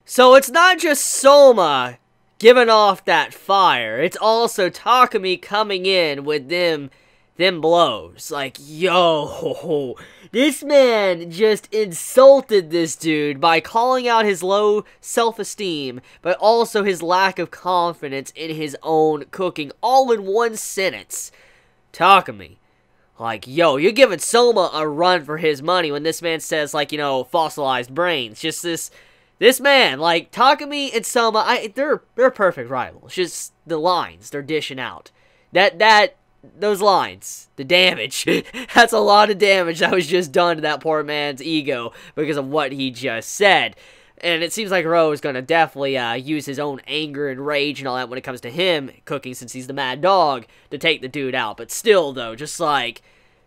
So it's not just Soma giving off that fire, it's also Takumi coming in with them blows. Like, yo, this man just insulted this dude by calling out his low self-esteem, but also his lack of confidence in his own cooking, all in one sentence. Takumi, like, yo, you're giving Soma a run for his money when this man says, like, you know, fossilized brains. Just this man, like, Takumi and Soma, they're perfect rivals. Just the lines they're dishing out. Those lines, the damage, that's a lot of damage that was just done to that poor man's ego because of what he just said. And it seems like Ro is going to definitely use his own anger and rage and all that when it comes to him cooking, since he's the mad dog, to take the dude out. But still, though, just like,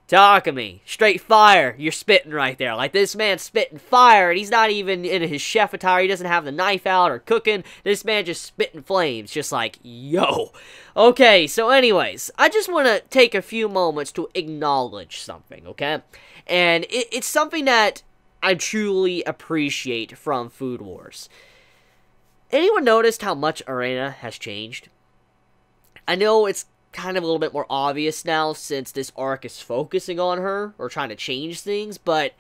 Takumi, straight fire, you're spitting right there. Like, this man's spitting fire, and he's not even in his chef attire. He doesn't have the knife out or cooking. This man just spitting flames, just like, yo. Okay, so anyways, I just want to take a few moments to acknowledge something, okay? And it's something that I truly appreciate from Food Wars. Anyone noticed how much Arena has changed? I know it's kind of a little bit more obvious now since this arc is focusing on her or trying to change things, but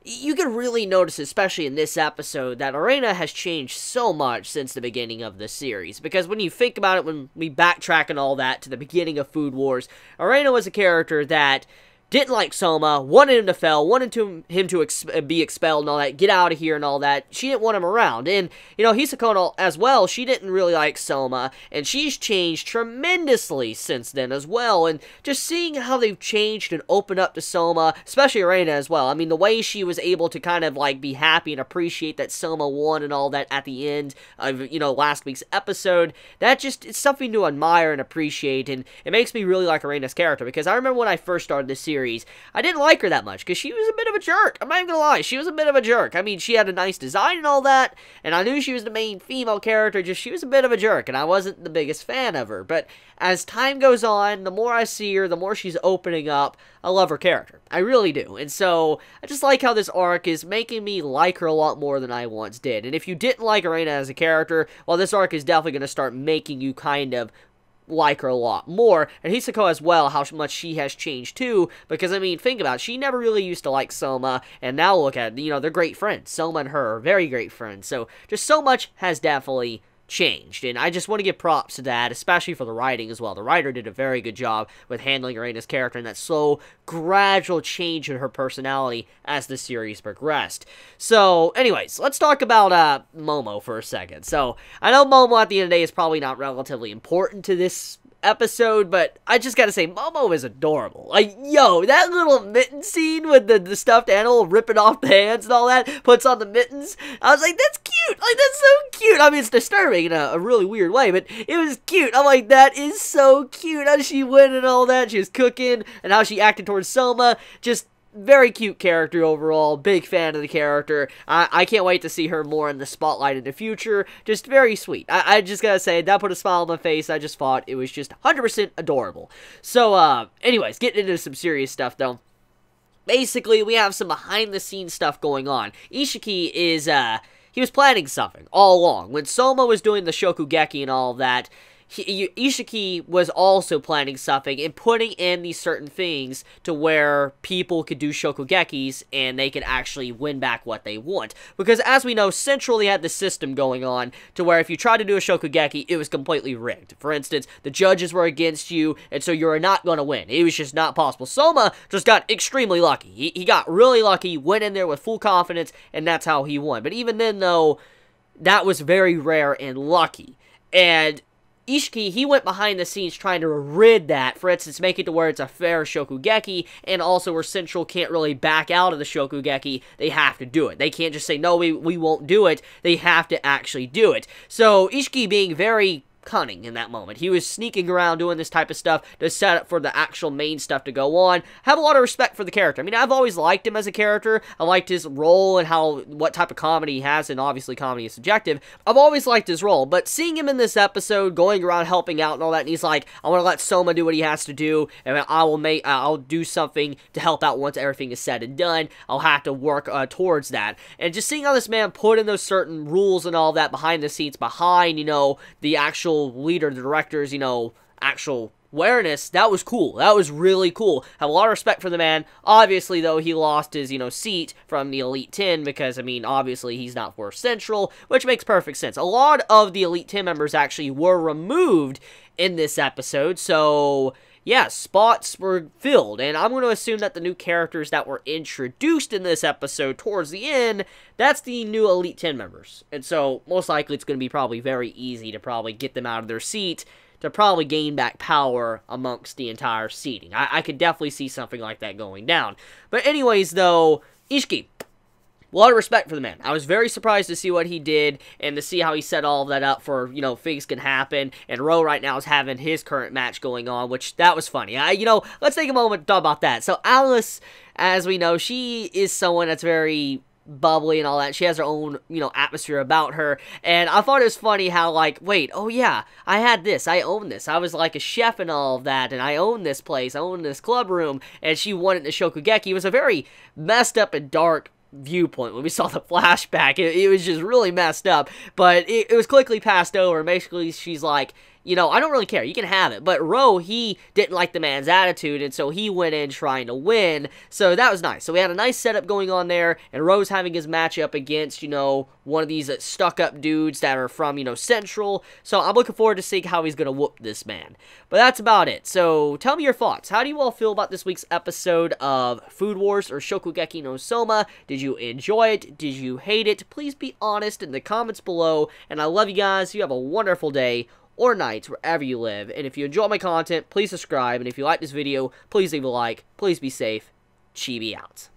you can really notice, especially in this episode, that Arena has changed so much since the beginning of the series. Because when you think about it, when we backtrack and all that to the beginning of Food Wars, Arena was a character that didn't like Soma, wanted him to fail, wanted him to be expelled and all that, get out of here and all that. She didn't want him around. And, you know, Hisako as well, she didn't really like Soma, and she's changed tremendously since then as well. And just seeing how they've changed and opened up to Soma, especially Reina as well. I mean, the way she was able to kind of, like, be happy and appreciate that Soma won and all that at the end of, you know, last week's episode, that just, it's something to admire and appreciate, and it makes me really like Reina's character, because I remember when I first started this series, I didn't like her that much, because she was a bit of a jerk. I'm not even gonna lie, she was a bit of a jerk. I mean, she had a nice design and all that, and I knew she was the main female character, just she was a bit of a jerk, and I wasn't the biggest fan of her. But as time goes on, the more I see her, the more she's opening up, I love her character. I really do. And so, I just like how this arc is making me like her a lot more than I once did. And if you didn't like Reina as a character, well, this arc is definitely going to start making you kind of like her a lot more, and Hisako as well, how much she has changed too, because, I mean, think about it, she never really used to like Soma, and now look at it, you know, they're great friends. Soma and her are very great friends, so just so much has definitely changed, and I just want to give props to that, especially for the writing as well. The writer did a very good job with handling Reina's character and that slow, gradual change in her personality as the series progressed. So, anyways, let's talk about Momo for a second. So, I know Momo at the end of the day is probably not relatively important to this episode, but I just gotta say, Momo is adorable. Like, yo, that little mitten scene with the stuffed animal ripping off the hands and all that, puts on the mittens, I was like, that's cute, like, that's so cute. I mean, it's disturbing in a really weird way, but it was cute. I'm like, that is so cute, how she went and all that, she was cooking, and how she acted towards Soma, just very cute character overall, big fan of the character. I can't wait to see her more in the spotlight in the future, just very sweet. I just gotta say, that put a smile on my face. I just thought it was just 100% adorable. So, anyways, getting into some serious stuff though. Basically, we have some behind the scenes stuff going on. Ishiki is, he was planning something all along. When Soma was doing the Shokugeki and all that, Ishiki was also planning something and putting in these certain things to where people could do Shokugekis and they could actually win back what they want. Because as we know, Central, they had this system going on to where if you tried to do a Shokugeki, it was completely rigged. For instance, the judges were against you, and so you're not going to win. It was just not possible. Soma just got extremely lucky. He got really lucky, went in there with full confidence, and that's how he won. But even then, though, that was very rare and lucky. And Ishiki, he went behind the scenes trying to rid that, for instance, make it to where it's a fair Shokugeki, and also where Central can't really back out of the Shokugeki, they have to do it. They can't just say, no, we won't do it, they have to actually do it. So, Ishiki being very cunning in that moment. He was sneaking around doing this type of stuff to set up for the actual main stuff to go on. I have a lot of respect for the character. I mean, I've always liked him as a character. I liked his role and what type of comedy he has, and obviously comedy is subjective. I've always liked his role, but seeing him in this episode, going around helping out and all that, and he's like, I want to let Soma do what he has to do, and I'll do something to help out once everything is said and done. I'll have to work towards that. And just seeing how this man put in those certain rules and all that behind the scenes, behind, the actual leader, the director's, actual awareness, that was cool. That was really cool. Have a lot of respect for the man. Obviously, though, he lost his, seat from the Elite 10 because, I mean, obviously he's not Force Central, which makes perfect sense. A lot of the Elite 10 members actually were removed in this episode, so yeah, spots were filled, and I'm going to assume that the new characters that were introduced in this episode towards the end, that's the new Elite 10 members. And so, most likely, it's going to be probably very easy to probably get them out of their seat to probably gain back power amongst the entire seating. I could definitely see something like that going down. But anyways, though, Ishiki, a lot of respect for the man. I was very surprised to see what he did and to see how he set all of that up for, things can happen. And Ro right now is having his current match going on, which that was funny. Let's take a moment to talk about that. So Alice, as we know, she is someone that's very bubbly and all that. She has her own, atmosphere about her. And I thought it was funny how, wait, oh yeah, I had this. I own this. I was like a chef and all of that, and I own this place. I own this club room. And she won it in the Shokugeki. It was a very messed up and dark viewpoint when we saw the flashback. It was just really messed up, but it was quickly passed over. Basically, she's like, I don't really care, you can have it. But Ro, he didn't like the man's attitude, and so he went in trying to win, so that was nice. So we had a nice setup going on there, and Ro's having his matchup against, one of these stuck-up dudes that are from, Central, so I'm looking forward to seeing how he's gonna whoop this man. But that's about it. So tell me your thoughts. How do you all feel about this week's episode of Food Wars or Shokugeki no Soma? Did you enjoy it? Did you hate it? Please be honest in the comments below, and I love you guys. You have a wonderful day or night wherever you live, and if you enjoy my content, please subscribe, and if you like this video, please leave a like. Please be safe. Chibi out.